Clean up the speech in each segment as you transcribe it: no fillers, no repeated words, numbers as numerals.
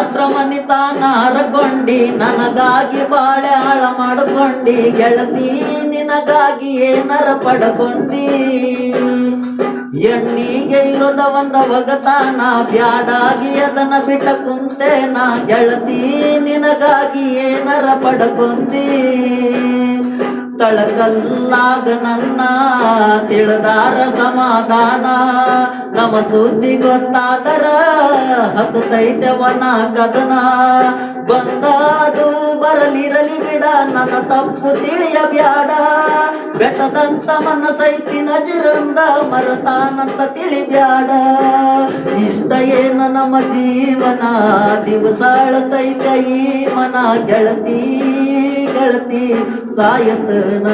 ಶಾಸ್ತ್ರ ಮನಿತಾನ ಹರಕೊಂಡಿ ನನಗಾಗಿ ಬಾಳೆ ಹಾಳ ಮಾಡ್ಕೊಂಡಿ ಗೆಳತಿ ನಿನಗಾಗಿ ಏನರ ಪಡ್ಕೊಂಡಿ ಎಣ್ಣಿಗೆ ಇರೋದ ಒಂದ ಒಗತಾನ ಬ್ಯಾಡಾಗಿ ಅದನ್ನ ಬಿಟ್ಟ ಕುಂತೇನ ಗೆಳತಿ ನಿನಗಾಗಿ ಏನರ ಪಡ್ಕೊಂಡಿ ತಳಕಲ್ಲಾಗ ನನ್ನ ತಿಳಿದಾರ ಸಮಾಧಾನ ನಮ್ಮ ಸುದ್ದಿ ಗೊತ್ತಾದರ ಹತ್ತೈತೆವನ ಕದನ ಬಂದಾದು ಬರಲಿರಲಿ ಬಿಡ ನನ್ನ ತಪ್ಪು ತಿಳಿಯ ಬ್ಯಾಡ ಬೆಟ್ಟದಂತ ಮನಸೈತಿ ನಜಿರಂದ ಮರತಾನಂತ ತಿಳಿಬ್ಯಾಡ ಇಷ್ಟ ಏನ ನಮ್ಮ ಜೀವನ ದಿವಸ ಅಳತೈತೆ ಈ ಮನ ಗೆಳತಿ ಗೆಳತಿ ಸಾಯತನ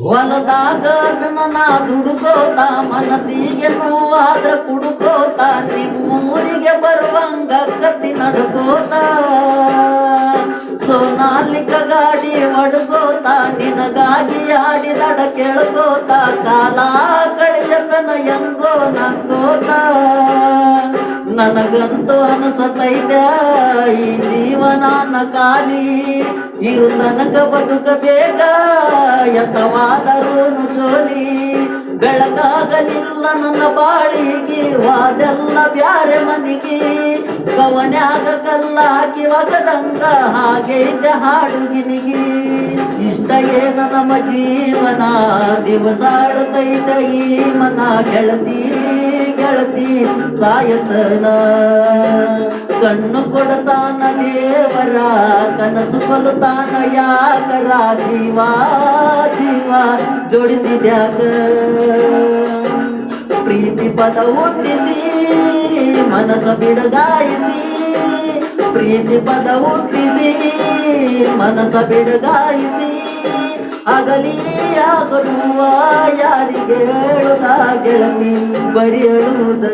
ಹೊಲದಾಗ ನಾ ದುಡುಕೋತ ಮನಸ್ಸಿಗೆ ನೋವಾದ್ರ ಕುಡುಕೋತ ನಿಮ್ಮೂರಿಗೆ ಬರುವಂಗ ಕತ್ತಿ ನಡ್ಕೋತ ಸೋನಾಲಿಕ ಗಾಡಿ ಒಡ್ಕೋತ ನಿನಗಾಗಿ ಆಡಿದಡ ಕೇಳ್ಕೋತ ಕಾಲ ಕಳೆಯತನ ಎಂಗೋ ನಕ್ಕೋತ ನನಗಂತೂ ಅನಸತೈತೆ ಈ ಜೀವನಾನ ಖಾಲಿ ಇರು ತನಕ ಬದುಕಬೇಕ ಯಥವಾದರೂನು ಜೋಲಿ ಬೆಳಕಾಗಲಿಲ್ಲ ನನ್ನ ಬಾಳಿಗೆ ವಾದೆಲ್ಲ ಬ್ಯಾರೆ ಮನಿಗೆ ಕವನ್ಯಾಗ ಕಲ್ಲ ಹಾಕಿ ಒಗದಂಗ ಹಾಗೈತೆ ಹಾಡುಗಿನಿಗೆ ಇಷ್ಟ ಏನ ನಮ್ಮ ಜೀವನ ದಿವಸ ಅಳತೈತೆ ಈ ಮನ ಗೆಳತಿ ಗೆಳತಿ ಸಾಯತನ ಕಣ್ಣು ಕೊಡತಾನ ದೇವರ ಕನಸು ಕೊಲುತ್ತಾನ ಯಾಕರ ಜೀವ ಜೀವ ಜೋಡಿಸಿದ್ಯಾಕ ಪ್ರೀತಿ ಪದ ಹುಟ್ಟಿಸಿ ಮನಸ ಬಿಡಗಾಯಿಸಿ ಪ್ರೀತಿ ಪದ ಹುಟ್ಟಿಸಿ ಮನಸ ಬಿಡಗಾಯಿಸಿ ಆಗಲಿ ಆಗಲುವ ಯಾರಿಗೆ ಹೇಳುದ ಗೆಳತಿ ಬರಿ ಹೇಳುವುದ